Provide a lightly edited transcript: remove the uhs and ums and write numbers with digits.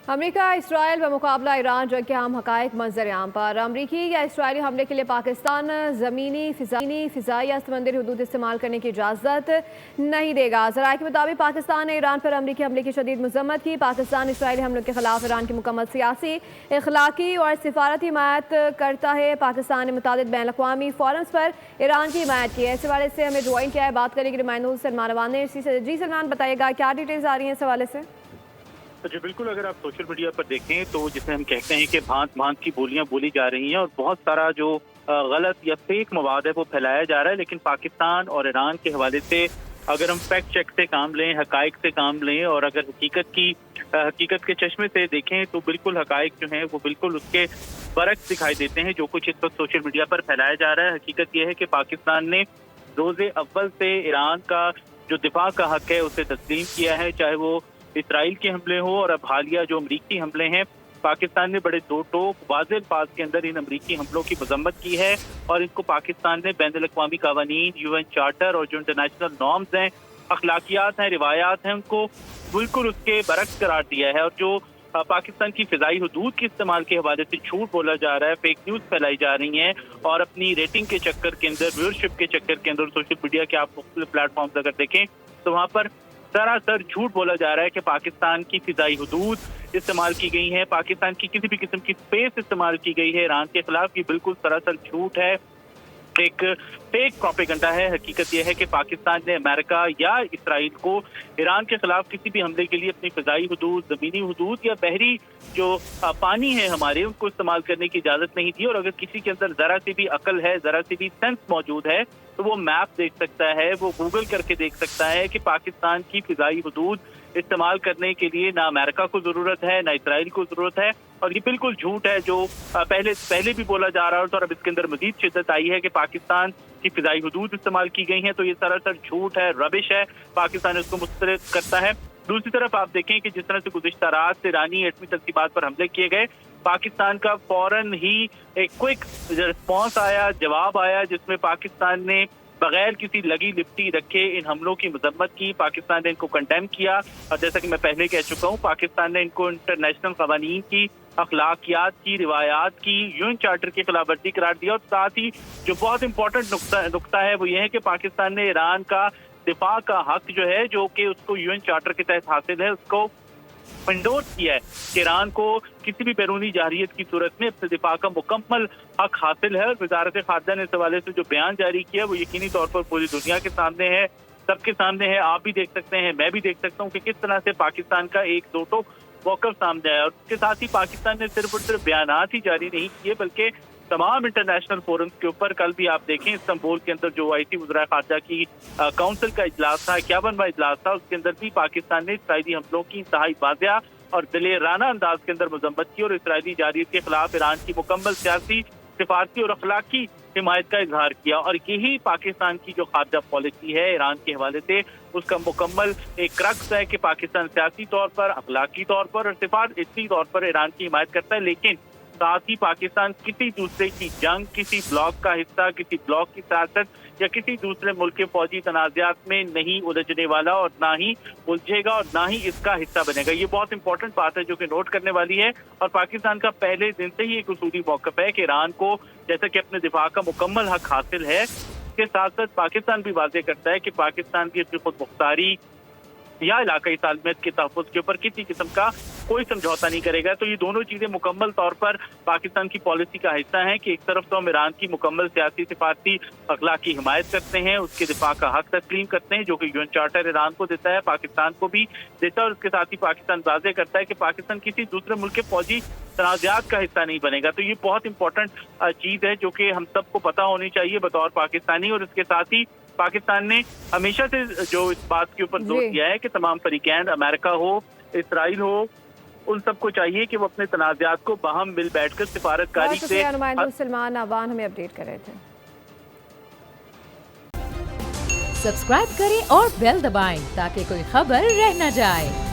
America Israel व मुकाबला Iran जंग के अहम हक़ाइक़ मंजर आम पर। अमरीकी या इसराइली हमले के लिए पाकिस्तान ज़मीनी फ़िज़ाई या समंदरी हदूद इस्तेमाल करने की इजाज़त नहीं देगा। ज़राए के मुताबिक पाकिस्तान ने ईरान पर अमरीकी हमले की शदीद मज़म्मत की। पाकिस्तान इसराइली हमलों के ख़िलाफ़ ईरान की मुकम्मल सियासी, अखलाकी और सिफारती हिमायत करता है। पाकिस्तान ने मुतादिद बैन अक़वामी फ़ोरम्स पर ईरान की हिमायत की है। इस हवाले से हमें ज्वाइन किया है बात करेंगे नुमाइंदा सलमान अवान ने। जी सलमान, बताइएगा क्या डिटेल्स आ रही हैं इस हवाले से? तो जी बिल्कुल, अगर आप सोशल मीडिया पर देखें तो जिसे हम कहते हैं कि भांत भांत की बोलियां बोली जा रही हैं और बहुत सारा जो गलत या फेक मवाद है वो फैलाया जा रहा है। लेकिन पाकिस्तान और ईरान के हवाले से अगर हम फैक्ट चेक से काम लें, हकाइक से काम लें और अगर हकीकत के चश्मे से देखें तो बिल्कुल हकाइक जो हैं वो बिल्कुल उसके बरक्स दिखाई देते हैं जो कुछ इस वक्त सोशल मीडिया पर फैलाया जा रहा है। हकीकत यह है कि पाकिस्तान ने रोज़े अव्वल से ईरान का जो दिफा का हक है उसे तस्लीम किया है, चाहे वो इसराइल के हमले हो और अब हालिया जो अमरीकी हमले हैं। पाकिस्तान ने बड़े दो टोक वाज़ेह अल्फाज के अंदर इन अमरीकी हमलों की मजम्मत की है और इनको पाकिस्तान ने बैनुल अक़वामी क़वानीन, UN चार्टर और जो इंटरनेशनल नॉर्म्स हैं, अखलाकियात हैं, रिवायात हैं, उनको बिल्कुल उसके बरक्स करार दिया है। और जो पाकिस्तान की फ़िज़ाई हदूद के इस्तेमाल के हवाले से झूठ बोला जा रहा है, फेक न्यूज़ फैलाई जा रही हैं और अपनी रेटिंग के चक्कर के अंदर, व्यूअरशिप के चक्कर के अंदर सोशल मीडिया के आप मुख्तलिफ प्लेटफॉर्म्स अगर देखें तो वहाँ पर सरासर झूठ बोला जा रहा है कि पाकिस्तान की फ़िज़ाई हदूद इस्तेमाल की गई है, पाकिस्तान की किसी भी किस्म की स्पेस इस्तेमाल की गई है ईरान के खिलाफ। ये बिल्कुल सरासर झूठ है, एक फेक प्रोपेगेंडा है। हकीकत यह है कि पाकिस्तान ने अमेरिका या इसराइल को ईरान के खिलाफ किसी भी हमले के लिए अपनी फ़िज़ाई हदूद, ज़मीनी हदूद या बहरी जो पानी है हमारे, उनको इस्तेमाल करने की इजाज़त नहीं दी। और अगर किसी के अंदर ज़रा सी भी अकल है, ज़रा सी भी सेंस मौजूद है तो वो मैप देख सकता है, वो गूगल करके देख सकता है कि पाकिस्तान की फ़िज़ाई हदूद इस्तेमाल करने के लिए ना अमेरिका को ज़रूरत है, ना इसराइल को ज़रूरत है। और ये बिल्कुल झूठ है जो पहले भी बोला जा रहा है और अब इसके अंदर मज़ीद शिद्दत आई है कि पाकिस्तान की फ़िज़ाई हदूद इस्तेमाल की गई हैं। तो ये सरासर झूठ है, रबिश है, पाकिस्तान इसको मुस्तरद करता है। दूसरी तरफ आप देखें कि जिस तरह से गुज़िश्ता रात ईरानी एटमी तरतीबात पर हमले किए गए, पाकिस्तान का फौरन ही एक क्विक रिस्पॉन्स आया, जवाब आया, जिसमें पाकिस्तान ने बगैर किसी लगी लिपटी रखे इन हमलों की मजम्मत की। पाकिस्तान ने इनको कंडेम किया और जैसा कि मैं पहले कह चुका हूँ, पाकिस्तान ने इनको इंटरनेशनल क़वानीन की, अखलाकियात की, रिवायात की, UN चार्टर की खिलाफ वर्जी करार दिया। और साथ ही जो बहुत इंपॉर्टेंट नुक्ता है वो ये है कि पाकिस्तान ने ईरान का दिफा का हक जो है, जो कि उसको UN चार्टर के तहत हासिल है, उसको इंडोर्स किया है कि ईरान को किसी भी बैरूनी जारियत की सूरत में अपने दिफा का मुकम्मल हक हासिल है। और वज़ारत ख़ारजा ने इस हवाले से जो बयान जारी किया वो यकीनी तौर पर पूरी दुनिया के सामने है, सबके सामने है। आप भी देख सकते हैं, मैं भी देख सकता हूँ कि किस तरह से पाकिस्तान का एक दो टोक मौक़िफ़ सामने आया। और उसके साथ ही पाकिस्तान ने सिर्फ और सिर्फ बयानात ही जारी नहीं किए बल्कि तमाम इंटरनेशनल फोरम्स के ऊपर, कल भी आप देखें इस्तांबुल के अंदर जो आई थी वज़ीर ख़ारजा की काउंसिल का इजलास था, 51वां इजलास था, उसके अंदर भी पाकिस्तान ने इसराइली हमलों की इंतहाई वाज़ेह और दिलेराना अंदाज के अंदर मजम्मत की और इसराइली जारियत के खिलाफ ईरान की मुकम्मल सियासी, सिफारती और अखलाकी हिमायत का इजहार किया। और यही पाकिस्तान की जो खारजा पॉलिसी है ईरान के हवाले से, उसका मुकम्मल एक क्रक्स है कि पाकिस्तान सियासी तौर पर, अखलाकी तौर पर और सिफारती तौर पर ईरान की हिमायत करता है। लेकिन साथ ही पाकिस्तान किसी दूसरे की जंग, किसी ब्लॉक का हिस्सा, किसी ब्लॉक की सियासत या किसी दूसरे मुल्क के फौजी तनाज़ात में नहीं उलझने वाला और ना ही उलझेगा और ना ही इसका हिस्सा बनेगा। ये बहुत इंपॉर्टेंट बात है जो कि नोट करने वाली है। और पाकिस्तान का पहले दिन से ही एक उसूली मौक़िफ़ है कि ईरान को जैसा कि अपने दिफा का मुकम्मल हक हासिल है, इसके साथ साथ पाकिस्तान भी वाज़ेह करता है कि पाकिस्तान की अपनी खुद मुख्तारी या इलाकाई सालमियत के तहफ़्फ़ुज़ के ऊपर किसी किस्म का कोई समझौता नहीं करेगा। तो ये दोनों चीज़ें मुकम्मल तौर पर पाकिस्तान की पॉलिसी का हिस्सा हैं कि एक तरफ तो हम ईरान की मुकम्मल सियासी, सिफारती, अखलाकी हिमायत करते हैं, उसके दिफा का हक तस्लीम करते हैं जो कि UN चार्टर ईरान को देता है, पाकिस्तान को भी देता है। और उसके साथ ही पाकिस्तान वाज़ेह करता है कि पाकिस्तान किसी दूसरे मुल्क के फौजी तनाज़ात का हिस्सा नहीं बनेगा। तो ये बहुत इंपॉर्टेंट चीज़ है जो कि हम सबको पता होनी चाहिए बतौर पाकिस्तानी। और इसके साथ ही पाकिस्तान ने हमेशा से जो इस बात के ऊपर जोर दिया है कि तमाम फरीकैन, अमेरिका हो, इसराइल हो, उन सबको चाहिए कि वो अपने तनाज़ात को बाहम मिल बैठकर सिफारतकारी से। नुमाइंदा सलमान अवान हमें अपडेट कर रहे थे। सब्सक्राइब करें और बेल दबाएं ताकि कोई खबर रह न जाए।